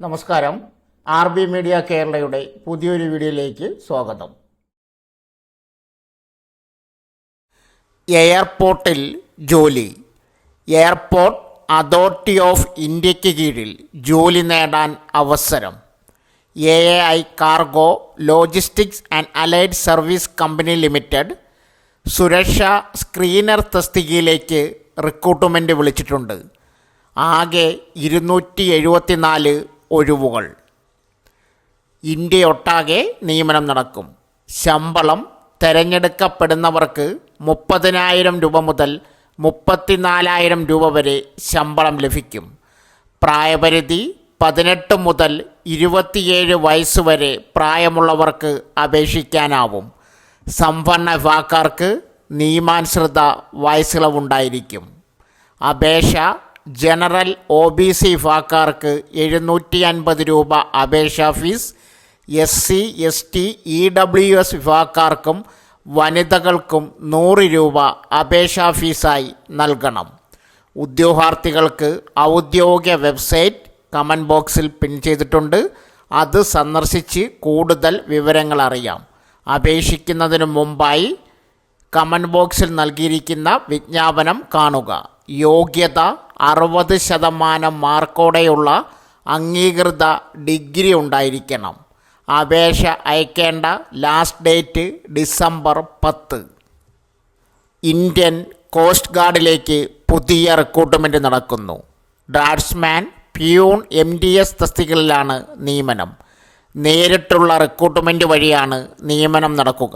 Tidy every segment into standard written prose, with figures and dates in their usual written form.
നമസ്കാരം. RB media കേരളയുടെ പുതിയൊരു വീഡിയോയിലേക്ക് സ്വാഗതം. എയർപോർട്ടിൽ ജോലി. എയർപോർട്ട് അതോറിറ്റി ഓഫ് ഇന്ത്യയ്ക്ക് കീഴിൽ ജോലി നേടാൻ അവസരം. AAI cargo logistics and allied service company limited സുരക്ഷാ സ്ക്രീനർ തസ്തികയിലേക്ക് റിക്രൂട്ട്മെൻറ്റ് വിളിച്ചിട്ടുണ്ട്. ആകെ 274 ഒഴിവുകൾ. ഇന്ത്യയൊട്ടാകെ നിയമനം നടക്കും. ശമ്പളം തിരഞ്ഞെടുക്കപ്പെടുന്നവർക്ക് 30,000 രൂപ മുതൽ 34,000 രൂപ വരെ ശമ്പളം ലഭിക്കും. പ്രായപരിധി 18 മുതൽ 27 വയസ്സ് വരെ പ്രായമുള്ളവർക്ക് അപേക്ഷിക്കാനാവും. സംവരണ വിഭാഗക്കാർക്ക് നിയമാനുസൃത വയസ്സിളവുണ്ടായിരിക്കും. അപേക്ഷ ജനറൽ OBC വിഭാഗക്കാർക്ക് 750 രൂപ അപേക്ഷാ ഫീസ്, SC ST EWS വിഭാഗക്കാർക്കും വനിതകൾക്കും 100 രൂപ അപേക്ഷാ ഫീസായി നൽകണം. ഉദ്യോഗാർത്ഥികൾക്ക് ഔദ്യോഗിക വെബ്സൈറ്റ് കമൻറ്റ് ബോക്സിൽ പിൻ ചെയ്തിട്ടുണ്ട്. അത് സന്ദർശിച്ച് കൂടുതൽ വിവരങ്ങൾ അറിയാം. അപേക്ഷിക്കുന്നതിന് മുമ്പായി കമൻറ്റ് ബോക്സിൽ നൽകിയിരിക്കുന്ന വിജ്ഞാപനം കാണുക. യോഗ്യത 60% മാർക്കോടെയുള്ള അംഗീകൃത ഡിഗ്രി ഉണ്ടായിരിക്കണം. അപേക്ഷ അയക്കേണ്ട last date December 10. Indian coast ഗാർഡിലേക്ക് പുതിയ റിക്രൂട്ട്മെൻറ്റ് നടക്കുന്നു. ഡ്രാഫ്റ്റ്സ്മാൻ, പ്യൂൺ, MDS തസ്തികകളിലാണ് നിയമനം. നേരിട്ടുള്ള റിക്രൂട്ട്മെൻറ്റ് വഴിയാണ് നിയമനം നടക്കുക.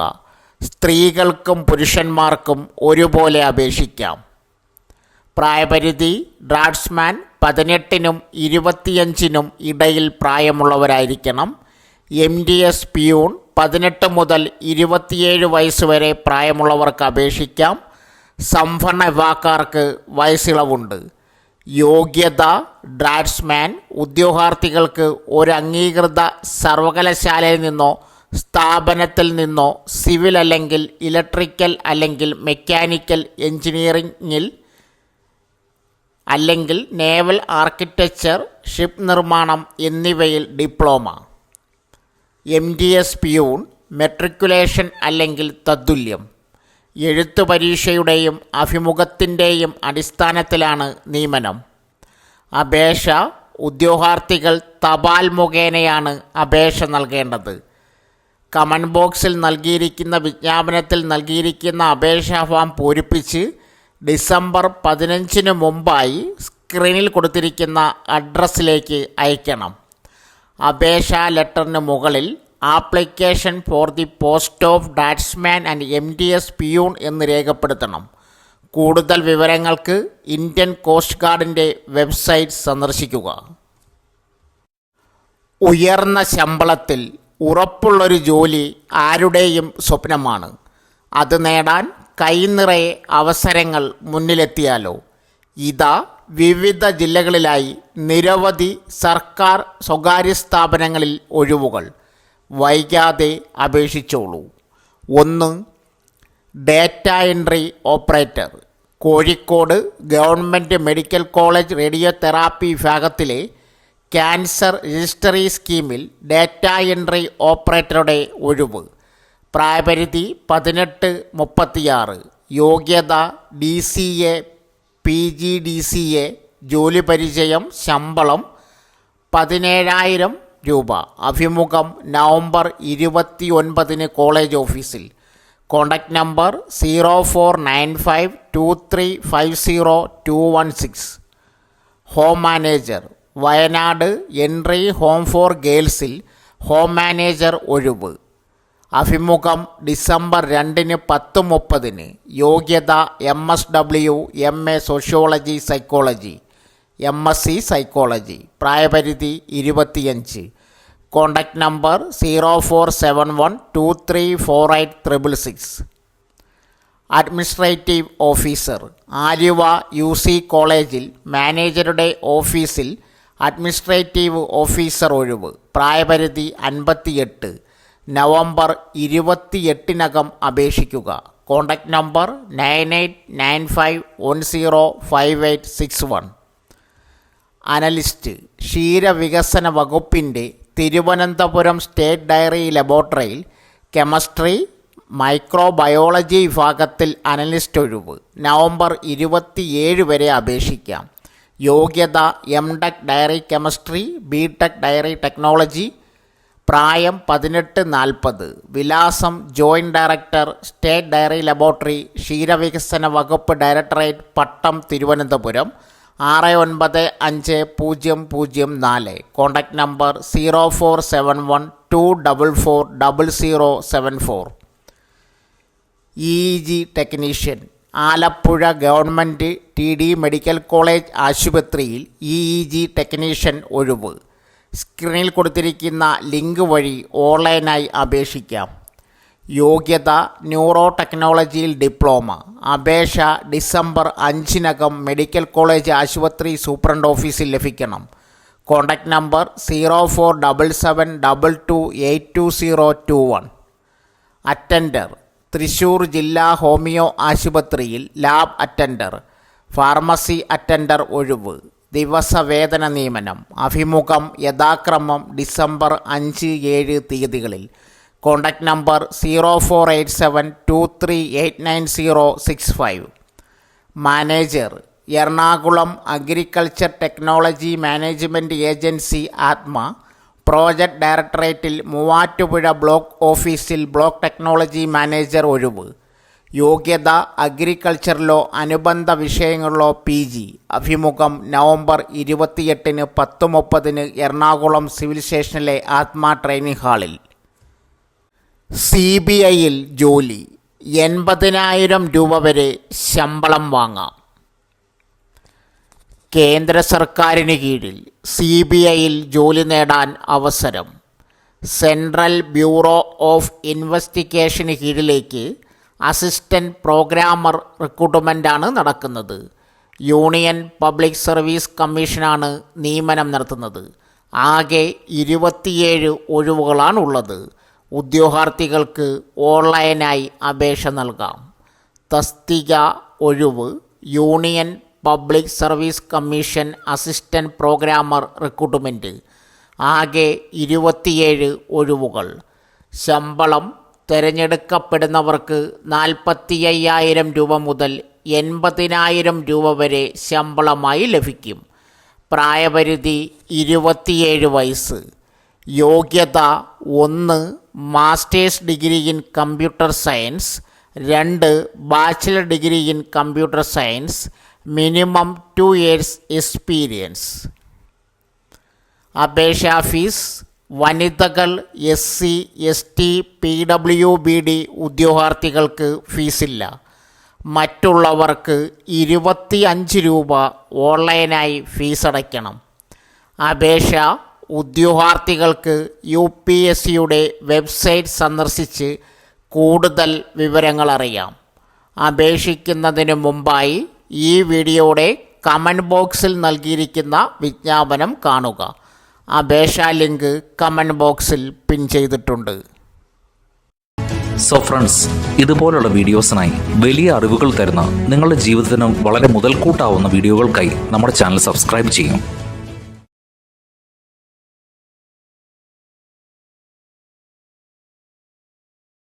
സ്ത്രീകൾക്കും പുരുഷന്മാർക്കും ഒരുപോലെ അപേക്ഷിക്കാം. പ്രായപരിധി ഡ്രാഫ്റ്റ്സ്മാൻ 18-നും 25-നും ഇടയിൽ പ്രായമുള്ളവരായിരിക്കണം. MDS പ്യൂൺ 18 മുതൽ 27 വയസ്സ് വരെ പ്രായമുള്ളവർക്ക് അപേക്ഷിക്കാം. സംവരണ വിഭാഗക്കാർക്ക് വയസ്സിളവുണ്ട്. യോഗ്യത ഡ്രാഫ്റ്റ്സ്മാൻ ഉദ്യോഗാർത്ഥികൾക്ക് ഒരു അംഗീകൃത സർവകലാശാലയിൽ നിന്നോ സ്ഥാപനത്തിൽ നിന്നോ സിവിൽ അല്ലെങ്കിൽ ഇലക്ട്രിക്കൽ അല്ലെങ്കിൽ മെക്കാനിക്കൽ എഞ്ചിനീയറിംഗിൽ അല്ലെങ്കിൽ നേവൽ ആർക്കിടെക്ചർ, ഷിപ്പ് നിർമ്മാണം എന്നിവയിൽ ഡിപ്ലോമ. MDS പ്യൂൺ മെട്രിക്കുലേഷൻ അല്ലെങ്കിൽ തത്തുല്യം. എഴുത്തു പരീക്ഷയുടെയും അഭിമുഖത്തിൻ്റെയും അടിസ്ഥാനത്തിലാണ് നിയമനം. അപേക്ഷ ഉദ്യോഗാർത്ഥികൾ തപാൽ മുഖേനയാണ് അപേക്ഷ നൽകേണ്ടത്. കമൻറ്റ് ബോക്സിൽ നൽകിയിരിക്കുന്ന വിജ്ഞാപനത്തിൽ നൽകിയിരിക്കുന്ന അപേക്ഷാ ഫോം പൂരിപ്പിച്ച് ഡിസംബർ 15-ന് മുമ്പായി സ്ക്രീനിൽ കൊടുത്തിരിക്കുന്ന അഡ്രസ്സിലേക്ക് അയക്കണം. അപേക്ഷാ ലെറ്ററിന് മുകളിൽ application for the post of draftsman and MDS peon എന്ന് രേഖപ്പെടുത്തണം. കൂടുതൽ വിവരങ്ങൾക്ക് ഇന്ത്യൻ കോസ്റ്റ് ഗാർഡിൻ്റെ വെബ്സൈറ്റ് സന്ദർശിക്കുക. ഉയർന്ന ശമ്പളത്തിൽ ഉറപ്പുള്ളൊരു ജോലി ആരുടെയും സ്വപ്നമാണ്. അത് നേടാൻ കൈനിറയെ അവസരങ്ങൾ മുന്നിലെത്തിയാലോ. ഇതാ വിവിധ ജില്ലകളിലായി നിരവധി സർക്കാർ സ്വകാര്യ സ്ഥാപനങ്ങളിൽ ഒഴിവുകൾ. വൈകാതെ അപേക്ഷിച്ചോളൂ. 1. Data entry operator. Kozhikode government medical college radiotherapy വിഭാഗത്തിലെ ക്യാൻസർ രജിസ്ട്രി സ്കീമിൽ ഡേറ്റ എൻട്രി ഓപ്പറേറ്ററുടെ ഒഴിവ്. പ്രായപരിധി 18-36. യോഗ്യത DCA PGDCA. ജോലി പരിചയം. ശമ്പളം 17,000 രൂപ. അഭിമുഖം നവംബർ 29-ന് കോളേജ് ഓഫീസിൽ. Contact number 04952350 home manager. Wayanad entry home for ഗേൾസിൽ ഹോം മാനേജർ ഒഴിവ്. അഭിമുഖം ഡിസംബർ 2-ന് 10:30. യോഗ്യത MSW MA sociology psychology, MSc psychology. പ്രായപരിധി 25. Contact number 0471234866. Administrative officer. Aluva UC കോളേജിൽ മാനേജറുടെ ഓഫീസിൽ അഡ്മിനിസ്ട്രേറ്റീവ് ഓഫീസർ ഒഴിവ്. പ്രായപരിധി 58. നവംബർ 28-നകം അപേക്ഷിക്കുക. Contact number 9895105861. അനലിസ്റ്റ് ക്ഷീരവികസന വകുപ്പിൻ്റെ തിരുവനന്തപുരം സ്റ്റേറ്റ് ഡയറി ലബോറട്ടറിയിൽ കെമിസ്ട്രി മൈക്രോബയോളജി വിഭാഗത്തിൽ അനലിസ്റ്റ് ഒഴിവ്. നവംബർ 27 വരെ അപേക്ഷിക്കാം. യോഗ്യത MTech dairy chemistry, BTech dairy technology. പ്രായം 18-40. വിലാസം joint director state dairy laboratory, ക്ഷീരവികസന വകുപ്പ്, directorate, Pattom, Thiruvananthapuram 695004. Contact number 047124400074. EEG technician Alappuzha government TD medical college ആശുപത്രിയിൽ EEG ടെക്നീഷ്യൻ ഒഴിവ്. സ്ക്രീനിൽ കൊടുത്തിരിക്കുന്ന ലിങ്ക് വഴി ഓൺലൈനായി അപേക്ഷിക്കാം. യോഗ്യത ന്യൂറോ ടെക്നോളജിയിൽ ഡിപ്ലോമ. അപേക്ഷ ഡിസംബർ 5 മെഡിക്കൽ കോളേജ് ആശുപത്രി സൂപ്രണ്ട് ഓഫീസിൽ ലഭിക്കണം. Contact number 047722822021. അറ്റൻഡർ തൃശ്ശൂർ ജില്ലാ ഹോമിയോ ആശുപത്രിയിൽ ലാബ് അറ്റൻഡർ, ഫാർമസി അറ്റൻഡർ ഒഴിവ്. ദിവസവേതന നിയമനം. അഭിമുഖം യഥാക്രമം ഡിസംബർ 5-7 തീയതികളിൽ. Contact number 0487238965. Manager Ernakulam agriculture technology management agency ആത്മ. പ്രോജക്റ്റ് ഡയറക്ടറേറ്റിൽ മൂവാറ്റുപുഴ ബ്ലോക്ക് ഓഫീസിൽ ബ്ലോക്ക് ടെക്നോളജി മാനേജർ ഒഴിവ്. യോഗ്യത അഗ്രികൾച്ചറിലോ അനുബന്ധ വിഷയങ്ങളിലോ PG. അഭിമുഖം നവംബർ 28 10:30 എറണാകുളം സിവിൽ സ്റ്റേഷനിലെ ആത്മ ട്രെയിനിങ് ഹാളിൽ. CBIയിൽ ജോലി. 80,000 രൂപ വരെ ശമ്പളം വാങ്ങാം. കേന്ദ്ര സർക്കാരിന് കീഴിൽ CBIയിൽ ജോലി നേടാൻ അവസരം. സെൻട്രൽ ബ്യൂറോ ഓഫ് ഇൻവെസ്റ്റിഗേഷന് കീഴിലേക്ക് അസിസ്റ്റൻറ്റ് പ്രോഗ്രാമർ റിക്രൂട്ട്മെൻറ്റാണ് നടക്കുന്നത്. യൂണിയൻ പബ്ലിക് സർവീസ് കമ്മീഷനാണ് നിയമനം നടത്തുന്നത്. ആകെ 27 ഒഴിവുകളാണുള്ളത്. ഉദ്യോഗാർത്ഥികൾക്ക് ഓൺലൈനായി അപേക്ഷ നൽകാം. തസ്തിക ഒഴിവ് union public service commission assistant programmer recruitment. ആകെ 27 ഒഴിവുകൾ. ശമ്പളം തിരഞ്ഞെടുക്കപ്പെടുന്നവർക്ക് 45,000 രൂപ മുതൽ 80,000 രൂപ വരെ ശമ്പളമായി ലഭിക്കും. പ്രായപരിധി 27 വയസ്സ്. യോഗ്യത 1 masters degree in computer science, 2 bachelor degree in computer science, minimum 2 years experience. അപേക്ഷാ ഫീസ് വനിതകൾ, SC ST PWBD ഉദ്യോഗാർത്ഥികൾക്ക് ഫീസില്ല. മറ്റുള്ളവർക്ക് 25 രൂപ ഓൺലൈനായി ഫീസ് അടയ്ക്കണം. അപേക്ഷ ഉദ്യോഗാർത്ഥികൾക്ക് UPSCയുടെ വെബ്സൈറ്റ് സന്ദർശിച്ച് കൂടുതൽ വിവരങ്ങൾ അറിയാം. അപേക്ഷിക്കുന്നതിന് മുമ്പായി ഈ വീഡിയോയുടെ കമൻറ്റ് ബോക്സിൽ നൽകിയിരിക്കുന്ന വിജ്ഞാപനം കാണുക. അപേക്ഷാ ലിങ്ക് കമൻറ്റ് ബോക്സിൽ പിൻ ചെയ്തിട്ടുണ്ട്. സോ ഫ്രണ്ട്സ്, ഇതുപോലുള്ള വീഡിയോസിനായി വലിയ അറിവുകൾ തരുന്ന നിങ്ങളുടെ ജീവിതത്തിന് വളരെ മുതൽക്കൂട്ടാവുന്ന വീഡിയോകൾക്കായി നമ്മുടെ ചാനൽ സബ്സ്ക്രൈബ് ചെയ്യും.